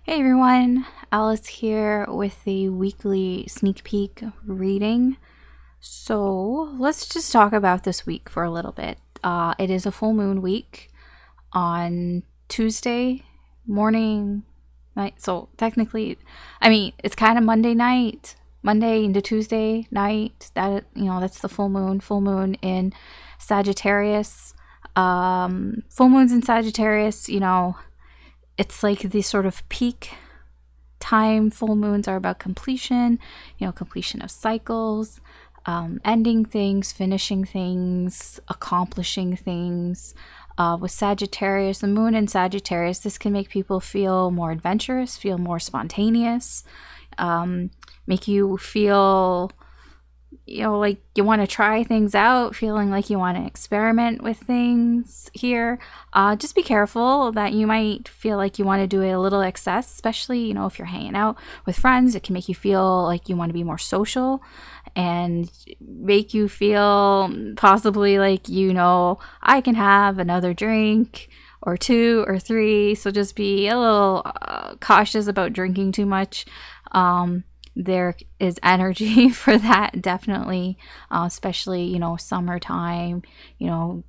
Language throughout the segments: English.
Hey everyone, Alice here with the weekly sneak peek reading. So let's just talk about this week for a little bit. It is a full moon week on Tuesday morning, night. So technically, it's kind of Monday night, Monday into Tuesday night. That's the full moon. Full moon in Sagittarius. Full moons in Sagittarius. It's like the sort of peak time. Full moons are about completion, completion of cycles, ending things, finishing things, accomplishing things. With Sagittarius, the moon in Sagittarius, this can make people feel more adventurous, feel more spontaneous, make you feel like you want to try things out, feeling like you want to experiment with things here. Just be careful that you might feel like you want to do it a little excess, especially, if you're hanging out with friends. It can make you feel like you want to be more social and make you feel possibly like, I can have another drink or two or three. So just be a little cautious about drinking too much. There is energy for that, definitely, especially, summertime, and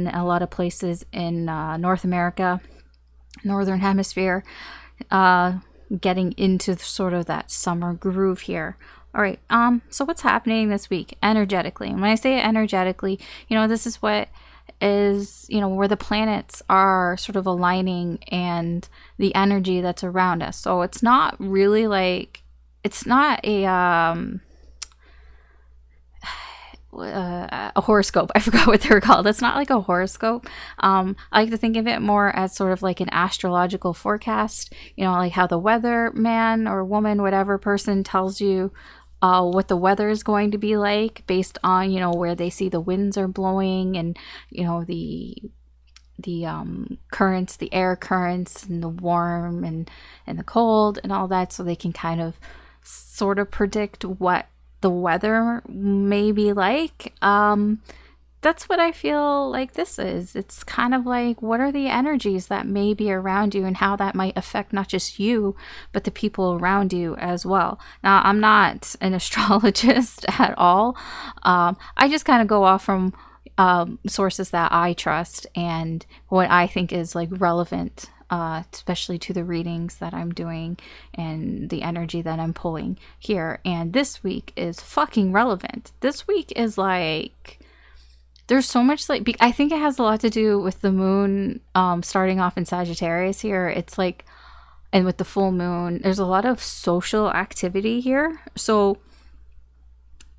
a lot of places in North America, Northern Hemisphere, getting into sort of that summer groove here. All right, so what's happening this week energetically? And when I say energetically, this is what is, where the planets are sort of aligning and the energy that's around us. So it's not really like, it's not a horoscope. I forgot what they're called. It's not like a horoscope. I like to think of it more as sort of like an astrological forecast, like how the weather man or woman, whatever person tells you what the weather is going to be like based on, where they see the winds are blowing and, the currents, the air currents, and the warm and the cold and all that, so they can kind of sort of predict what the weather may be like. That's what I feel like this is. It's kind of like, what are the energies that may be around you and how that might affect not just you, but the people around you as well. Now, I'm not an astrologist at all. I just kind of go off from sources that I trust and what I think is like relevant, especially to the readings that I'm doing and the energy that I'm pulling here. And this week is fucking relevant. This week is like, there's so much like, I think it has a lot to do with the moon starting off in Sagittarius here. It's like, and with the full moon, there's a lot of social activity here. So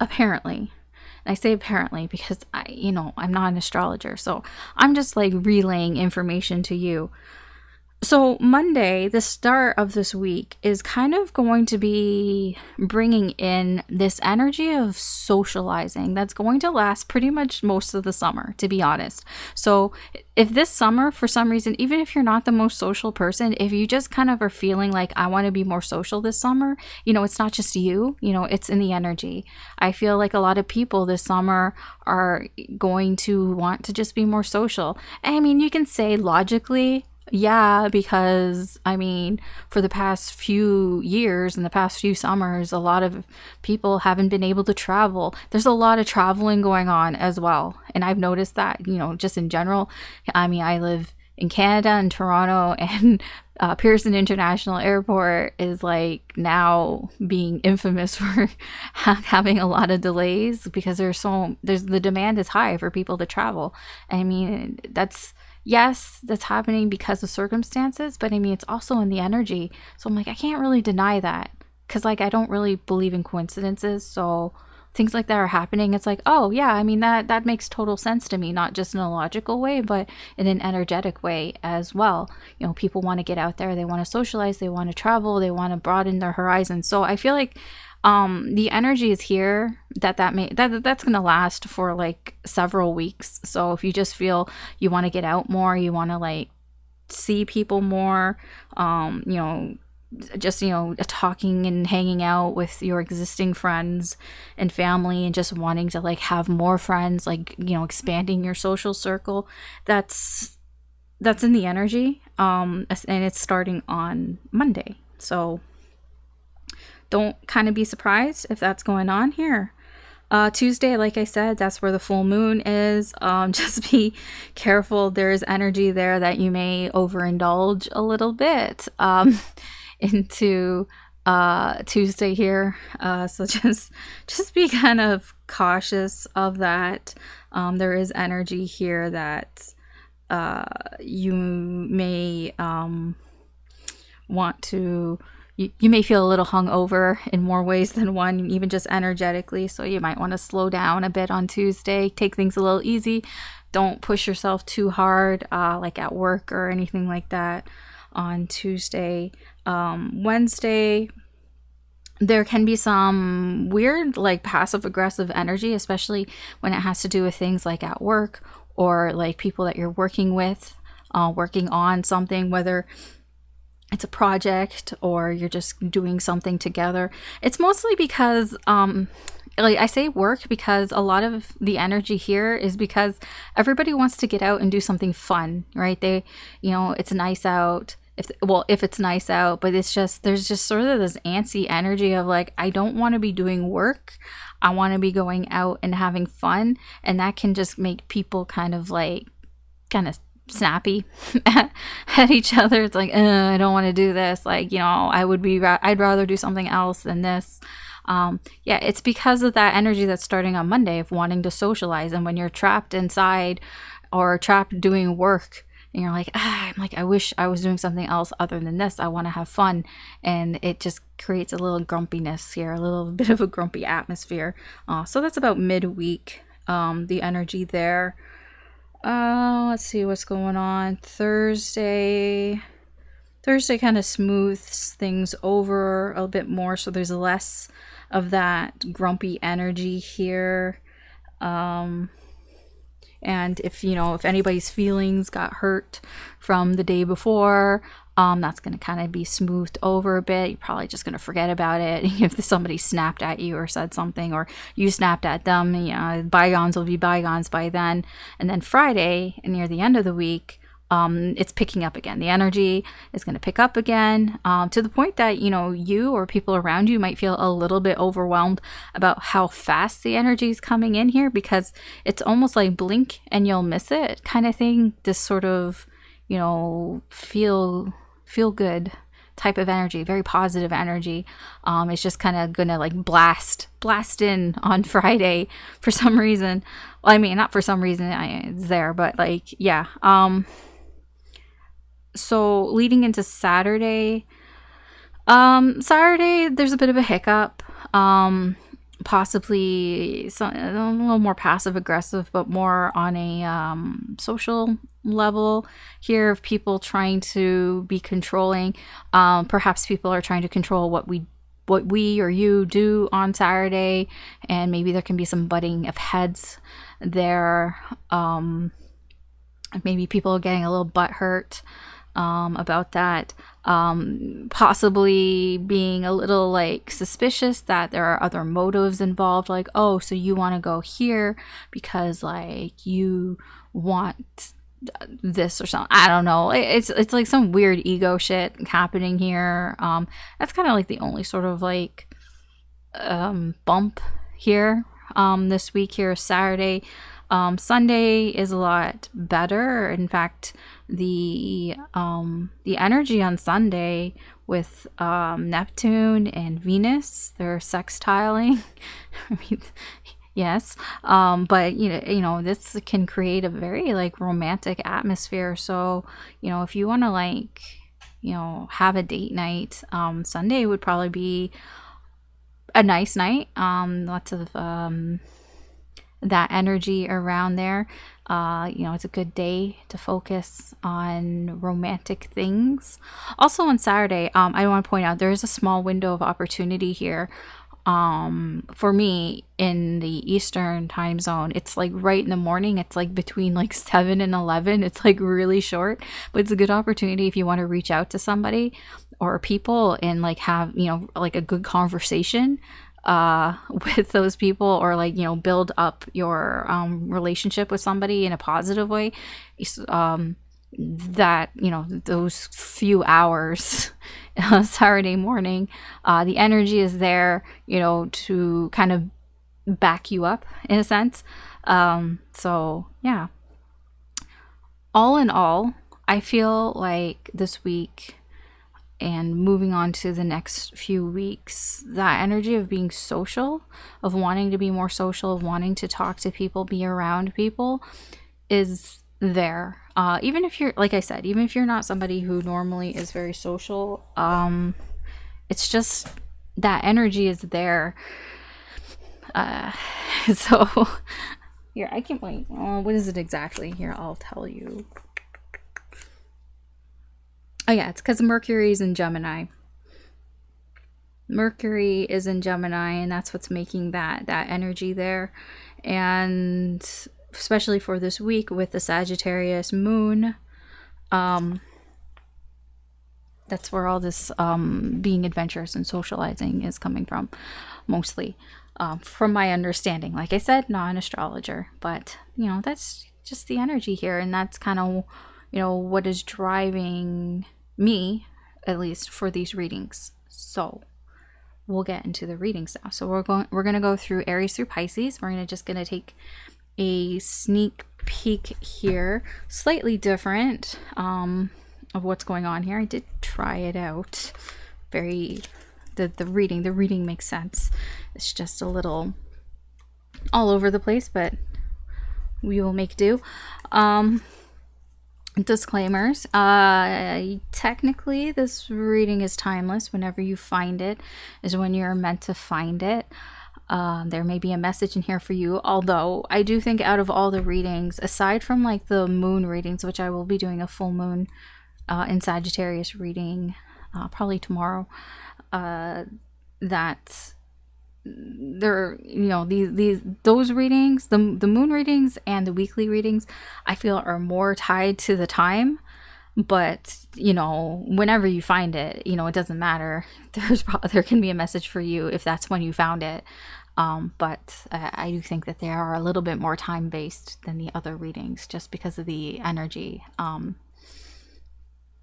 apparently, and I say apparently because I'm not an astrologer, so I'm just like relaying information to you. So Monday, the start of this week, is kind of going to be bringing in this energy of socializing that's going to last pretty much most of the summer, to be honest. So if this summer, for some reason, even if you're not the most social person, if you just kind of are feeling like, I want to be more social this summer, it's not just you, it's in the energy. I feel like a lot of people this summer are going to want to just be more social. I mean, you can say logically, yeah, because for the past few years and the past few summers, a lot of people haven't been able to travel. There's a lot of traveling going on as well. And I've noticed that, just in general. I live in Canada, in Toronto, and Pearson International Airport is like now being infamous for having a lot of delays because the demand is high for people to travel. Yes, that's happening because of circumstances, but it's also in the energy. So I'm like, I can't really deny that because I don't really believe in coincidences. So things like that are happening. It's like, oh yeah, that makes total sense to me, not just in a logical way, but in an energetic way as well. People want to get out there, they want to socialize, they want to travel, they want to broaden their horizons. So I feel like the energy is here that's going to last for like several weeks. So if you just feel you want to get out more, you want to like see people more, just talking and hanging out with your existing friends and family and just wanting to like have more friends, like expanding your social circle, that's that's in the energy, and it's starting on Monday. So don't kind of be surprised if that's going on here. Tuesday, like I said, that's where the full moon is. Just be careful. There is energy there that you may overindulge a little bit into Tuesday here. So just be kind of cautious of that. There is energy here that you may want to. You may feel a little hungover in more ways than one, even just energetically. So you might want to slow down a bit on Tuesday. Take things a little easy. Don't push yourself too hard, like at work or anything like that on Tuesday. Wednesday, there can be some weird, like passive aggressive energy, especially when it has to do with things like at work or like people that you're working with, working on something, whether it's a project or you're just doing something together. It's mostly because like I say work because a lot of the energy here is because everybody wants to get out and do something fun, right? It's nice out. If it's nice out, but there's just sort of this antsy energy of like, I don't want to be doing work. I want to be going out and having fun, and that can just make people kind of snappy at each other. It's like, I don't want to do this. Like, I'd rather do something else than this. It's because of that energy that's starting on Monday of wanting to socialize. And when you're trapped inside or trapped doing work and you're like, I wish I was doing something else other than this. I want to have fun. And it just creates a little grumpiness here, a little bit of a grumpy atmosphere. So that's about midweek, the energy there. Let's see what's going on. Thursday kind of smooths things over a bit more, so there's less of that grumpy energy here. And if anybody's feelings got hurt from the day before, that's going to kind of be smoothed over a bit. You're probably just going to forget about it. If somebody snapped at you or said something, or you snapped at them, bygones will be bygones by then. And then Friday, near the end of the week, it's picking up again. The energy is going to pick up again, to the point that, you or people around you might feel a little bit overwhelmed about how fast the energy is coming in here, because it's almost like blink and you'll miss it kind of thing. This sort of, feel good type of energy, very positive energy. It's just kind of gonna like blast in on Friday for some reason. Well, I mean, not for some reason, it's there, but like, yeah. So leading into Saturday, there's a bit of a hiccup. Possibly a little more passive aggressive, but more on a social level here of people trying to be controlling. Perhaps people are trying to control what we or you do on Saturday, and maybe there can be some butting of heads there. Maybe people are getting a little butthurt about that. Possibly being a little like suspicious that there are other motives involved, like, oh, so you want to go here because like you want this or something. I don't know. It's like some weird ego shit happening here. That's kind of like the only sort of like bump here this week here, Saturday. Sunday is a lot better. In fact, the energy on Sunday with Neptune and Venus, they're sextiling. I mean, yes, but this can create a very like romantic atmosphere. So if you want to like have a date night, Sunday would probably be a nice night. Lots of that energy around there. It's a good day to focus on romantic things. Also on Saturday, I want to point out there is a small window of opportunity here. For me in the Eastern time zone, it's like right in the morning. It's like between like 7 and 11. It's like really short, but it's a good opportunity if you want to reach out to somebody or people and like have, like a good conversation with those people, or like build up your relationship with somebody in a positive way. that, those few hours Saturday morning, the energy is there, to kind of back you up in a sense. So yeah, all in all, I feel like this week and moving on to the next few weeks, that energy of being social, of wanting to be more social, of wanting to talk to people, be around people, is there. Even if you're, like I said, even if you're not somebody who normally is very social, it's just that energy is there. So here, I can't wait. What is it exactly? Here, I'll tell you. Oh yeah, it's because Mercury is in Gemini. Mercury is in Gemini, and that's what's making that energy there. And especially for this week with the Sagittarius moon, that's where all this being adventurous and socializing is coming from, mostly. From my understanding, like I said, not an astrologer, but that's just the energy here, and that's kind of what is driving me, at least for these readings. So we'll get into the readings now. So we're going to go through Aries through Pisces. We're just going to take a sneak peek here, slightly different of what's going on here. I did try it out. The reading makes sense. It's just a little all over the place, but we will make do. Disclaimers. Technically, this reading is timeless. Whenever you find it is when you're meant to find it. There may be a message in here for you, although I do think out of all the readings, aside from like the moon readings, which I will be doing a full moon in Sagittarius reading probably tomorrow, that there, those readings, the moon readings and the weekly readings, I feel are more tied to the time. But whenever you find it, it doesn't matter. There can be a message for you if that's when you found it. But I do think that they are a little bit more time based than the other readings, just because of the energy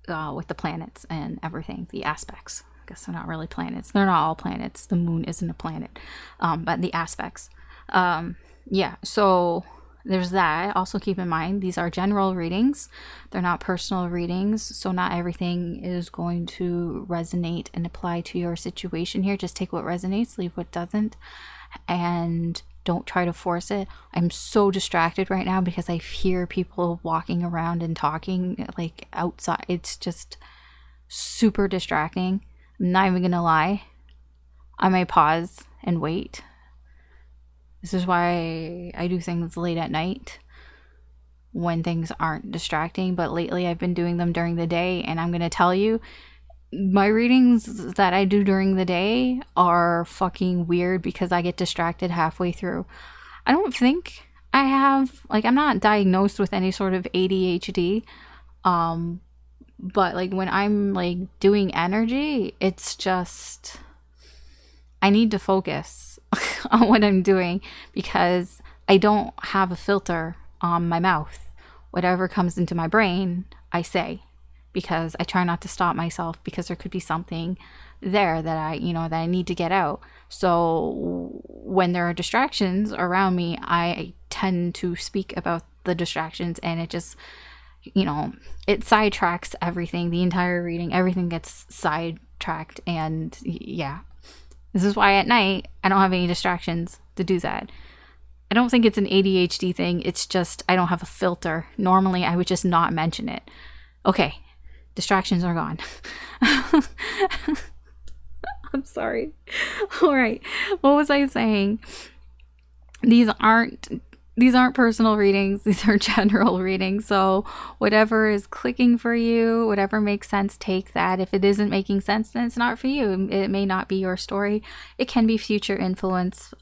with the planets and everything, the aspects. I guess they're not really planets. They're not all planets. The moon isn't a planet, but the aspects. Yeah, so there's that. Also keep in mind, these are general readings. They're not personal readings, so not everything is going to resonate and apply to your situation here. Just take what resonates, leave what doesn't, and don't try to force it. I'm so distracted right now because I hear people walking around and talking like outside. It's just super distracting. I'm not even gonna lie. I may pause and wait. This is why I do things late at night when things aren't distracting, but lately I've been doing them during the day, and I'm gonna tell you, my readings that I do during the day are fucking weird because I get distracted halfway through. I don't think I have, I'm not diagnosed with any sort of ADHD, but when I'm doing energy, it's just, I need to focus on what I'm doing because I don't have a filter on my mouth. Whatever comes into my brain, I say, because I try not to stop myself because there could be something there that I need to get out. So when there are distractions around me, I tend to speak about the distractions, and it just, it sidetracks everything. The entire reading, everything gets sidetracked, and yeah. This is why at night, I don't have any distractions to do that. I don't think it's an ADHD thing. It's just I don't have a filter. Normally, I would just not mention it. Okay, distractions are gone. I'm sorry. All right, what was I saying? These aren't personal readings. These are general readings. So whatever is clicking for you, whatever makes sense, take that. If it isn't making sense, then it's not for you. It may not be your story. It can be future influence.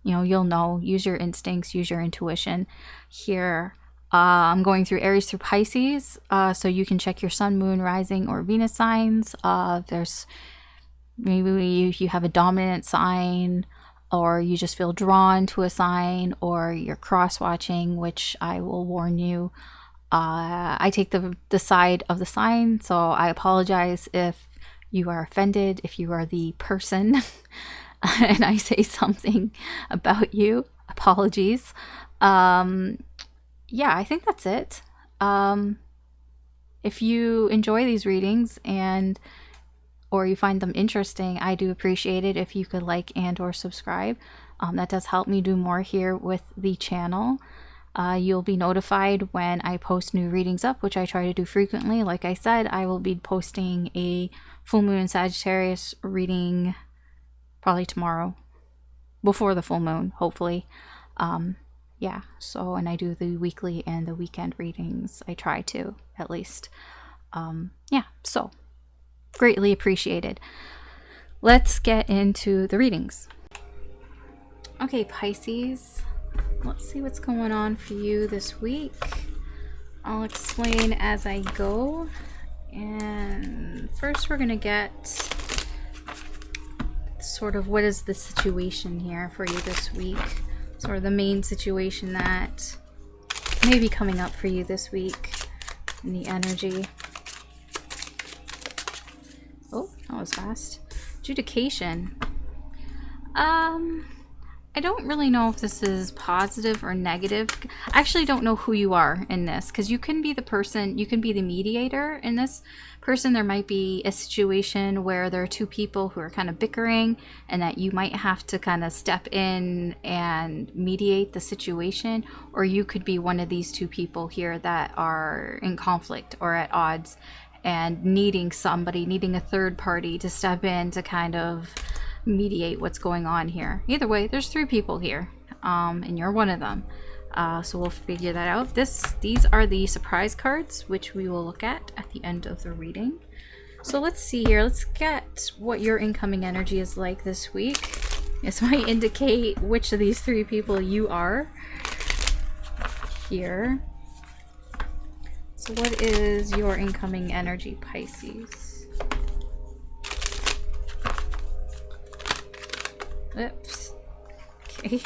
You'll know. Use your instincts. Use your intuition. Here, I'm going through Aries through Pisces. So you can check your sun, moon, rising, or Venus signs. There's maybe if you have a dominant sign, or you just feel drawn to a sign, or you're cross-watching, which I will warn you, I take the side of the sign, so I apologize if you are offended, if you are the person and I say something about you. Apologies. Yeah, I think that's it. If you enjoy these readings or you find them interesting, I do appreciate it if you could like and or subscribe. That does help me do more here with the channel. You'll be notified when I post new readings up, which I try to do frequently. Like I said, I will be posting a full moon in Sagittarius reading probably tomorrow, before the full moon, hopefully. Yeah, so, and I do the weekly and the weekend readings. I try to, at least. Yeah, so greatly appreciated. Let's get into the readings. Okay, Pisces, let's see what's going on for you this week. I'll explain as I go. And first we're going to get sort of what is the situation here for you this week. Sort of the main situation that may be coming up for you this week in the energy. Oh, that was fast. Adjudication. I don't really know if this is positive or negative. I actually don't know who you are in this, because you can be the person, you can be the mediator in this person. There might be a situation where there are two people who are kind of bickering and that you might have to kind of step in and mediate the situation, or you could be one of these two people here that are in conflict or at odds and needing a third party to step in to kind of mediate what's going on here. Either way, there's three people here, and you're one of them. So we'll figure that out. These are the surprise cards, which we will look at the end of the reading. So let's see here. Let's get what your incoming energy is like this week. This might indicate which of these three people you are here. So what is your incoming energy, Pisces? Oops. Okay.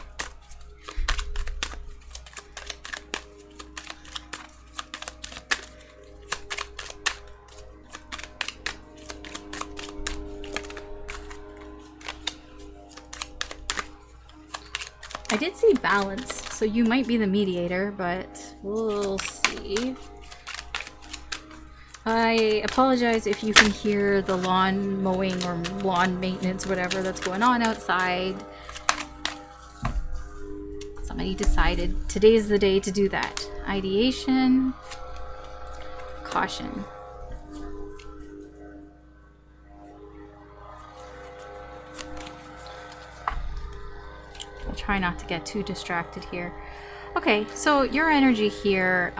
I did see balance, so you might be the mediator, but we'll see. I apologize if you can hear the lawn mowing or lawn maintenance, whatever that's going on outside. Somebody decided today's the day to do that. Ideation, caution. I'll try not to get too distracted here. Okay, so your energy here,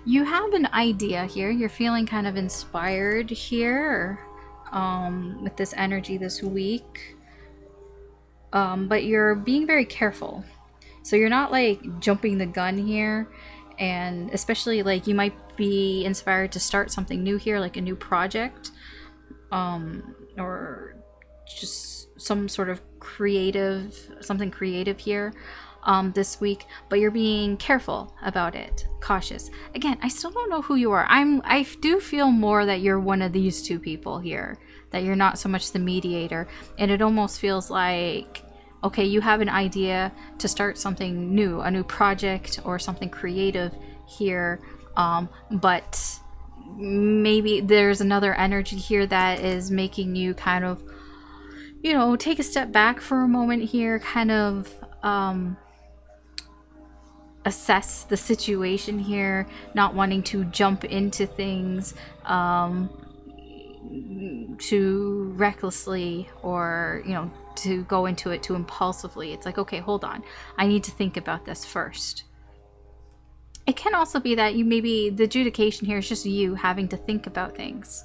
you have an idea here. You're feeling kind of inspired here with this energy this week. But you're being very careful. So you're not like jumping the gun here. And especially like you might be inspired to start something new here, like a new project. Or just some sort of something creative here. This week, but you're being careful about it, cautious. Again, I still don't know who you are. I do feel more that you're one of these two people here, that you're not so much the mediator, and it almost feels like, okay, you have an idea to start something new, a new project or something creative here, but maybe there's another energy here that is making you kind of, you know, take a step back for a moment here, kind of assess the situation here, not wanting to jump into things too recklessly, or, you know, to go into it too impulsively. It's like, okay, hold on, I need to think about this first. It can also be that maybe the adjudication here is just you having to think about things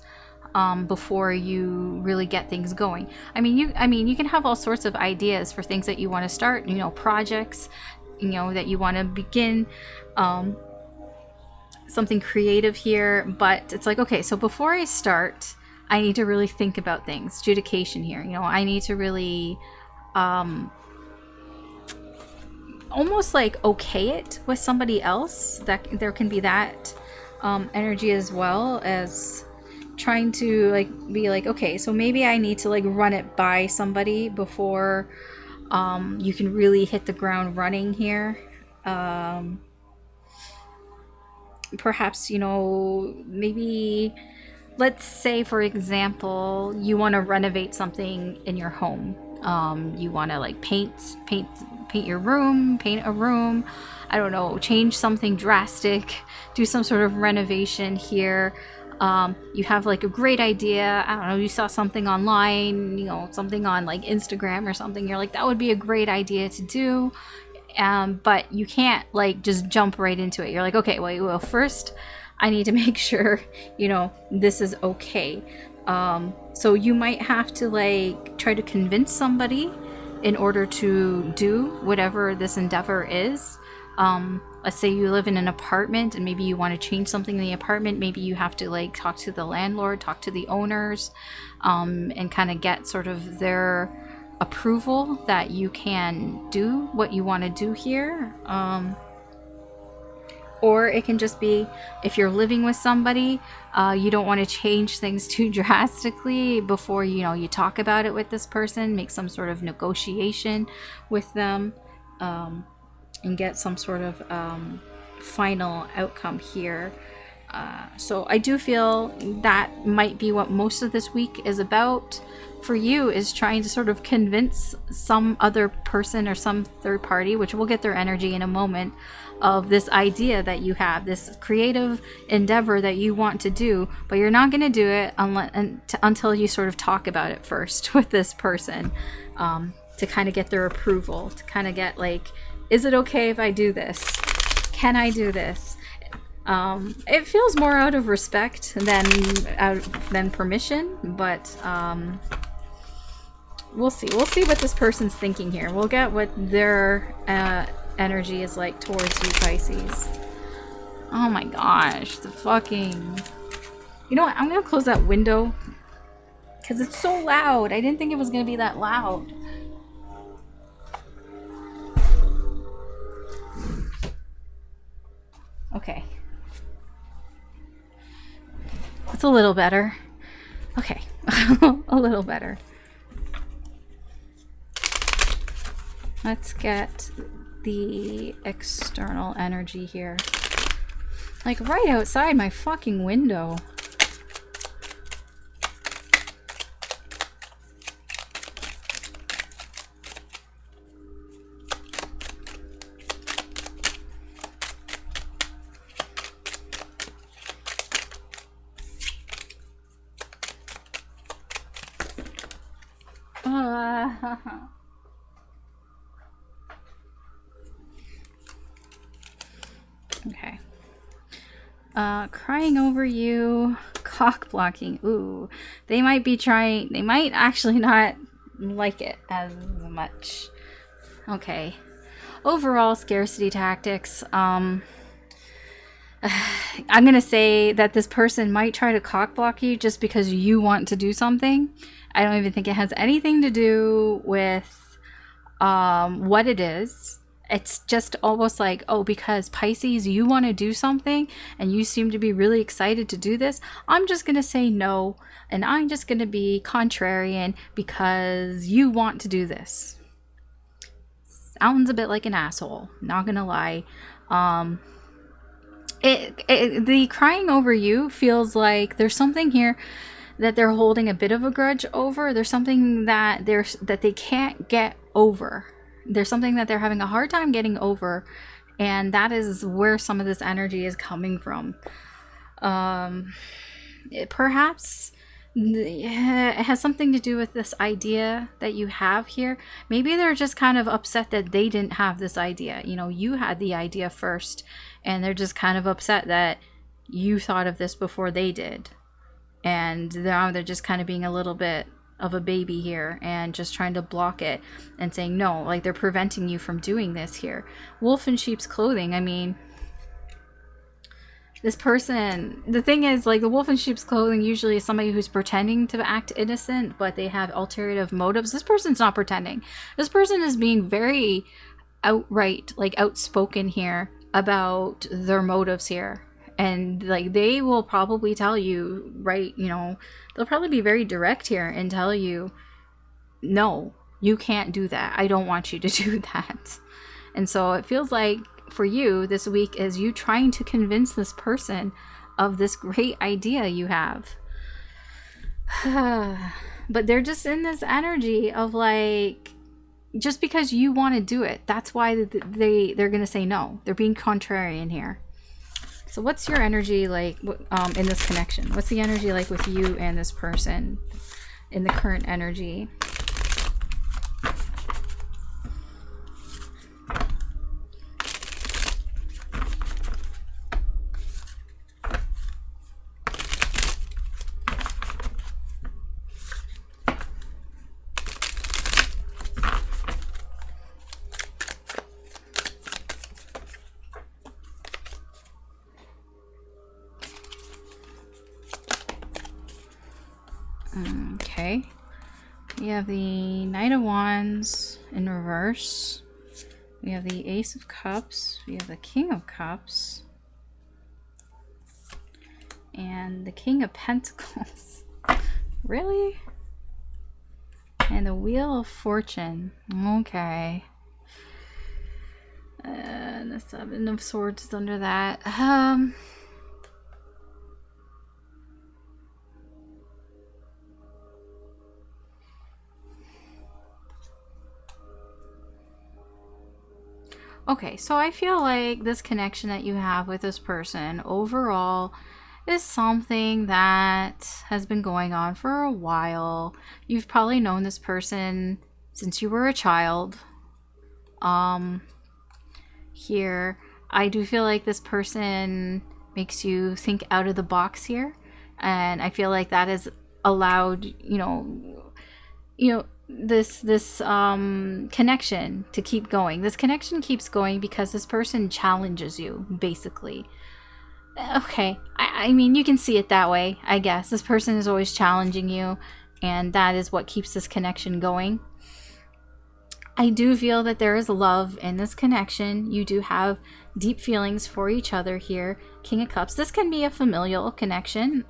before you really get things going. I mean, you can have all sorts of ideas for things that you want to start, you know, projects, you know, that you want to begin, something creative here, but it's like, okay, so before I start, I need to really think about things. Adjudication here, you know, I need to really almost like okay it with somebody else. That there can be that energy, as well as trying to like be like, okay, so maybe I need to like run it by somebody before you can really hit the ground running here. Perhaps, you know, maybe, let's say for example, you want to renovate something in your home. You want to like paint your room, paint a room, I don't know, change something drastic, do some sort of renovation here. You have like a great idea, I don't know, you saw something online, you know, something on like Instagram or something, you're like, that would be a great idea to do. But you can't like just jump right into it. You're like, okay, well, first I need to make sure, you know, this is okay. So you might have to like try to convince somebody in order to do whatever this endeavor is. Let's say you live in an apartment and maybe you want to change something in the apartment. Maybe you have to like talk to the landlord, talk to the owners, and kind of get sort of their approval that you can do what you want to do here. Or it can just be, if you're living with somebody, you don't want to change things too drastically before, you know, you talk about it with this person, make some sort of negotiation with them, and get some sort of final outcome here. So I do feel that might be what most of this week is about for you, is trying to sort of convince some other person or some third party, which we'll get their energy in a moment, of this idea that you have, this creative endeavor that you want to do, but you're not going to do it until you sort of talk about it first with this person, to kind of get their approval, to kind of get like, is it okay if I do this? Can I do this? It feels more out of respect than permission, but we'll see. We'll see what this person's thinking here. We'll get what their energy is like towards you, Pisces. Oh my gosh, the fucking... You know what? I'm gonna close that window because it's so loud. I didn't think it was gonna be that loud. Okay. It's a little better. Okay. A little better. Let's get the external energy here. Like right outside my fucking window. Okay. Crying over you, cock blocking. Ooh, they might actually not like it as much. Okay. Overall, scarcity tactics. I'm gonna say that this person might try to cock block you just because you want to do something. I don't even think it has anything to do with what it is. It's just almost like, oh, because Pisces, you want to do something and you seem to be really excited to do this, I'm just going to say no, and I'm just going to be contrarian because you want to do this. Sounds a bit like an asshole, not going to lie. The crying over you feels like there's something here that they're holding a bit of a grudge over. There's something that they can't get over. There's something that they're having a hard time getting over, and that is where some of this energy is coming from. Perhaps it has something to do with this idea that you have here. Maybe they're just kind of upset that they didn't have this idea. You know, you had the idea first, and they're just kind of upset that you thought of this before they did. And now they're just kind of being a little bit of a baby here and just trying to block it and saying no, like they're preventing you from doing this here. Wolf in sheep's clothing. I mean, this person, the thing is, like, the wolf in sheep's clothing usually is somebody who's pretending to act innocent, but they have ulterior motives. This person's not pretending. This person is being very outright, like outspoken here about their motives here. And like they will probably tell you, right, they'll probably be very direct here and tell you, no, you can't do that. I don't want you to do that. And so it feels like for you this week is you trying to convince this person of this great idea you have. But they're just in this energy of like, just because you want to do it, that's why they're going to say no. They're being contrarian here. So what's your energy like in this connection? What's the energy like with you and this person in the current energy? Okay. We have the Knight of Wands in reverse. We have the Ace of Cups. We have the King of Cups. And the King of Pentacles. Really? And the Wheel of Fortune. Okay. And the Seven of Swords is under that. Okay, so I feel like this connection that you have with this person overall is something that has been going on for a while. You've probably known this person since you were a child. Here, I do feel like this person makes you think out of the box here. And I feel like that has allowed, this connection to keep going. This connection keeps going because this person challenges you, basically. Okay, I mean, you can see it that way, I guess. This person is always challenging you, and that is what keeps this connection going. I do feel that there is love in this connection. You do have deep feelings for each other here. King of Cups. This can be a familial connection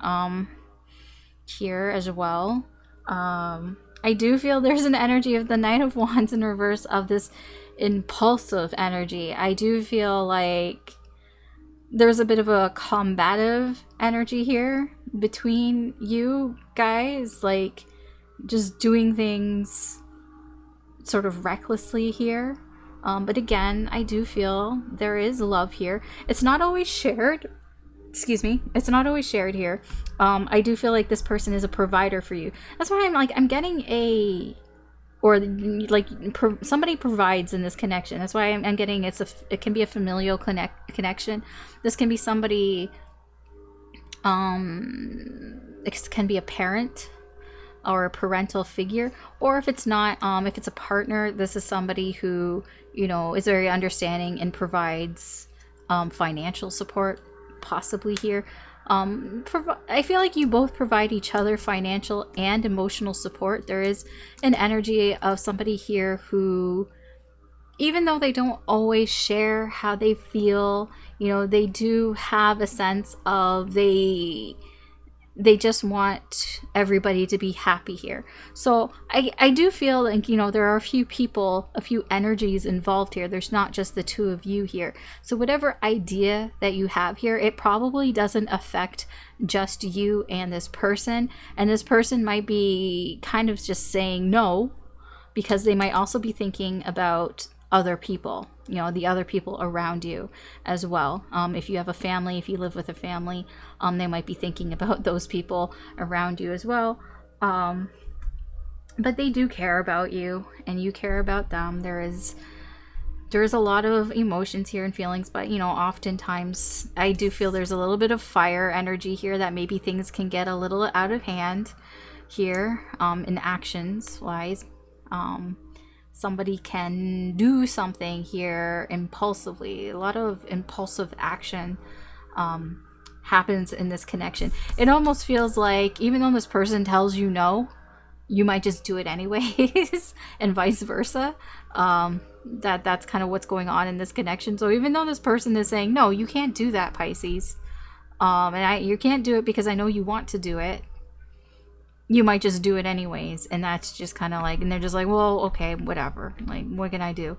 here as well. I do feel there's an energy of the Knight of Wands in reverse of this impulsive energy. I do feel like there's a bit of a combative energy here between you guys, like just doing things sort of recklessly here. But again, I do feel there is love here. It's not always shared. Excuse me. It's not always shared here. I do feel like this person is a provider for you. That's why I'm getting somebody provides in this connection. That's why I'm getting it can be a familial connection. This can be somebody, it can be a parent or a parental figure, or if it's not, if it's a partner, this is somebody who, is very understanding and provides financial support, possibly here. I feel like you both provide each other financial and emotional support. There is an energy of somebody here who, even though they don't always share how they feel, they do have a sense of they just want everybody to be happy here. So I do feel like, there are a few people, a few energies involved here. There's not just the two of you here. So whatever idea that you have here, it probably doesn't affect just you and this person. And this person might be kind of just saying no, because they might also be thinking about other people, the other people around you as well. If you have a family, if you live with a family, they might be thinking about those people around you as well. But they do care about you and you care about them. There's a lot of emotions here and feelings, but oftentimes I do feel there's a little bit of fire energy here that maybe things can get a little out of hand here, in actions wise. Somebody can do something here impulsively. A lot of impulsive action happens in this connection. It almost feels like even though this person tells you no, you might just do it anyways and vice versa. that's kind of what's going on in this connection. So even though this person is saying, no, you can't do that, Pisces, you can't do it because I know you want to do it, you might just do it anyways. And that's just kind of like, and they're just like, well, okay, whatever. Like, what can I do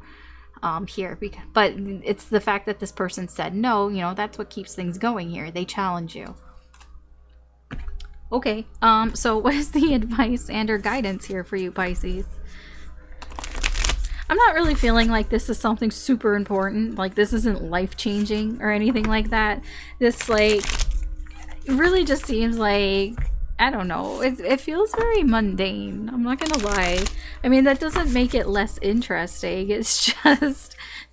here? But it's the fact that this person said no, that's what keeps things going here. They challenge you. Okay, so what is the advice and or guidance here for you, Pisces? I'm not really feeling like this is something super important. Like, this isn't life-changing or anything like that. This, like, really just seems like, I don't know, it feels very mundane. I'm not gonna lie. I mean, that doesn't make it less interesting. It's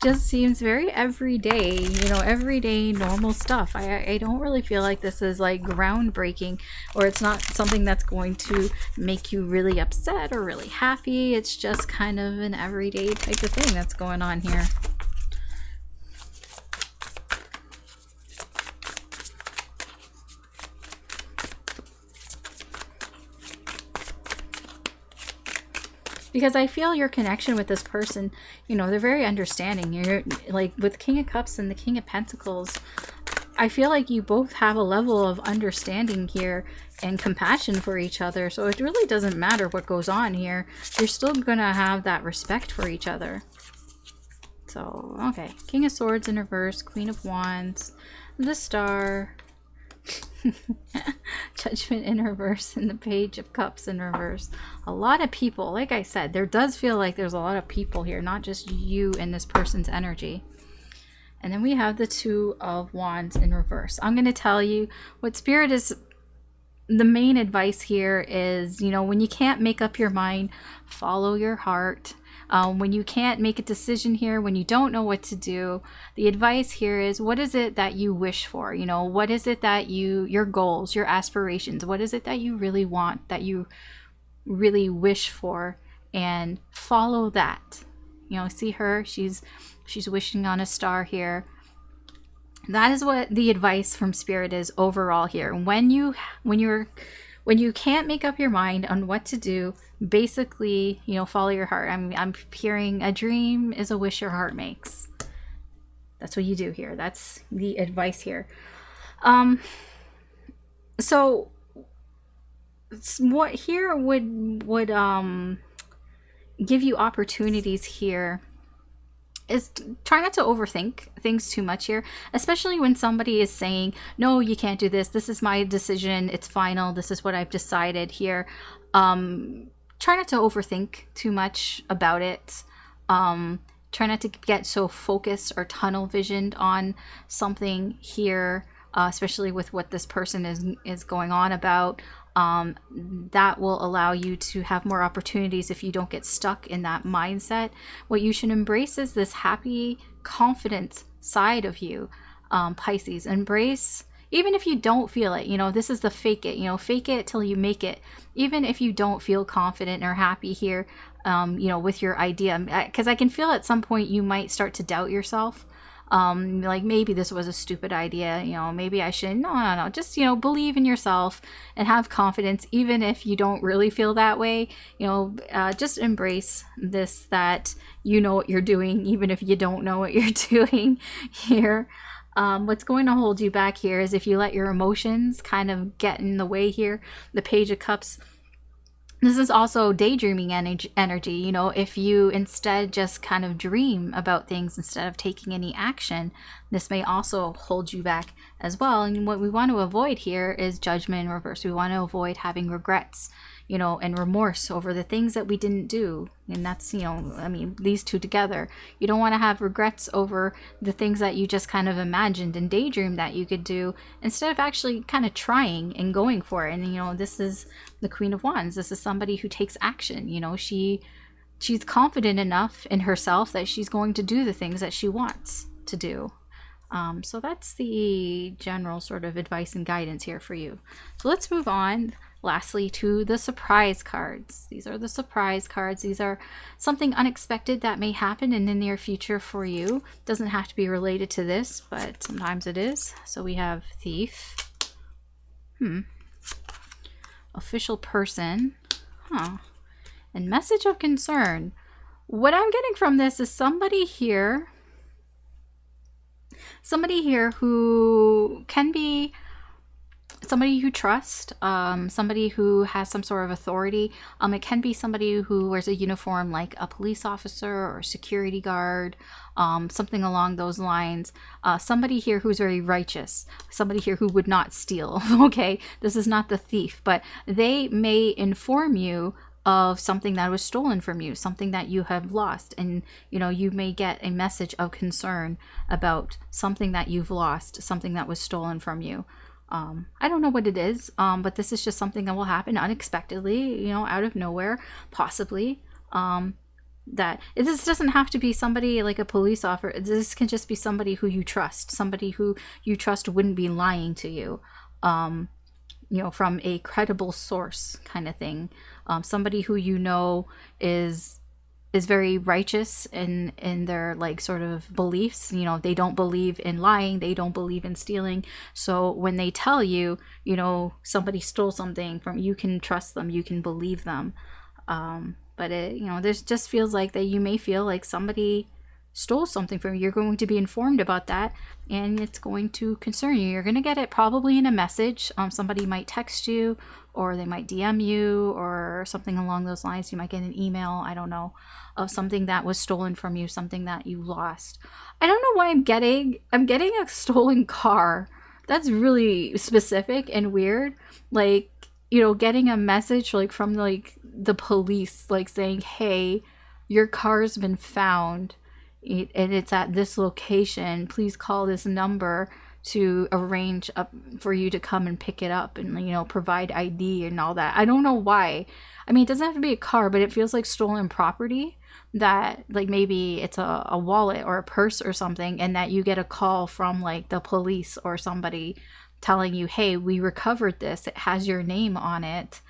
just seems very everyday, everyday normal stuff. I don't really feel like this is like groundbreaking, or it's not something that's going to make you really upset or really happy. It's just kind of an everyday type of thing that's going on here. Because I feel your connection with this person, they're very understanding. You're like with King of Cups and the King of Pentacles, I feel like you both have a level of understanding here and compassion for each other. So it really doesn't matter what goes on here. You're still going to have that respect for each other. So, okay. King of Swords in reverse, Queen of Wands, the Star, Judgment in reverse, and the Page of Cups in reverse. A lot of people, like I said, there does feel like there's a lot of people here, not just you and this person's energy. And then we have the Two of Wands in reverse. I'm going to tell you what Spirit is. The main advice here is, when you can't make up your mind, follow your heart. When you can't make a decision here, when you don't know what to do, the advice here is, what is it that you wish for? What is it that your goals, your aspirations, what is it that you really want, that you really wish for, and follow that. See her, she's wishing on a star here. That is what the advice from Spirit is overall here. When you can't make up your mind on what to do, basically, follow your heart. I'm hearing a dream is a wish your heart makes. That's what you do here. That's the advice here. So what here would give you opportunities here is try not to overthink things too much here, especially when somebody is saying, no, you can't do this. This is my decision. It's final. This is what I've decided here. Try not to overthink too much about it. Try not to get so focused or tunnel visioned on something here, especially with what this person is going on about. That will allow you to have more opportunities if you don't get stuck in that mindset. What you should embrace is this happy, confident side of you, Pisces. Embrace, even if you don't feel it, this is the fake it, fake it till you make it. Even if you don't feel confident or happy here, with your idea, because I can feel at some point you might start to doubt yourself. Like maybe this was a stupid idea, maybe I shouldn't. No, just, believe in yourself and have confidence, even if you don't really feel that way. Just embrace this, that you know what you're doing, even if you don't know what you're doing here. What's going to hold you back here is if you let your emotions kind of get in the way here. The Page of Cups, this is also daydreaming energy. If you instead just kind of dream about things instead of taking any action, this may also hold you back as well. And what we want to avoid here is Judgment in reverse. We want to avoid having regrets, and remorse over the things that we didn't do. And that's, these two together. You don't want to have regrets over the things that you just kind of imagined and daydreamed that you could do, instead of actually kind of trying and going for it. And, this is the Queen of Wands. This is somebody who takes action. She's confident enough in herself that she's going to do the things that she wants to do. So that's the general sort of advice and guidance here for you. So let's move on lastly to the surprise cards. These are the surprise cards. These are something unexpected that may happen in the near future for you. Doesn't have to be related to this, but sometimes it is. So we have Thief, Official Person, and Message of Concern. What I'm getting from this is somebody here who can be somebody you trust, somebody who has some sort of authority. It can be somebody who wears a uniform like a police officer or a security guard, something along those lines. Somebody here who's very righteous, somebody here who would not steal. Okay, this is not the thief, but they may inform you of something that was stolen from you, something that you have lost, and you may get a message of concern about something that you've lost, something that was stolen from you. I don't know what it is, but this is just something that will happen unexpectedly, out of nowhere, possibly. This doesn't have to be somebody like a police officer. This can just be somebody who you trust, somebody who you trust wouldn't be lying to you, from a credible source kind of thing. Somebody who is very righteous in their like sort of beliefs. They don't believe in lying, they don't believe in stealing. So when they tell you, somebody stole something from you, can trust them, you can believe them. But there's just feels like that you may feel like somebody stole something from you. You're going to be informed about that, and it's going to concern you. You're going to get it probably in a message. Somebody might text you, or they might DM you, or something along those lines. You might get an email, I don't know, of something that was stolen from you, something that you lost. I don't know why I'm getting a stolen car. That's really specific and weird. Like, getting a message like from like the police, like saying, hey, your car's been found and it's at this location, please call this number to arrange up for you to come and pick it up, and provide ID and all that. I don't know why. I mean, it doesn't have to be a car, but it feels like stolen property, that like maybe it's a wallet or a purse or something, and that you get a call from like the police or somebody telling you, hey, we recovered this, it has your name on it,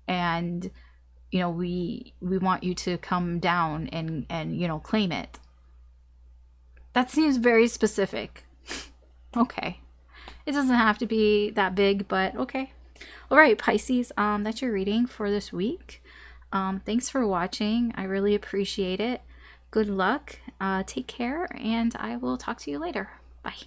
and we want you to come down and claim it. That seems very specific. Okay. It doesn't have to be that big, but okay. All right, Pisces, that's your reading for this week. Thanks for watching. I really appreciate it. Good luck. Take care, and I will talk to you later. Bye.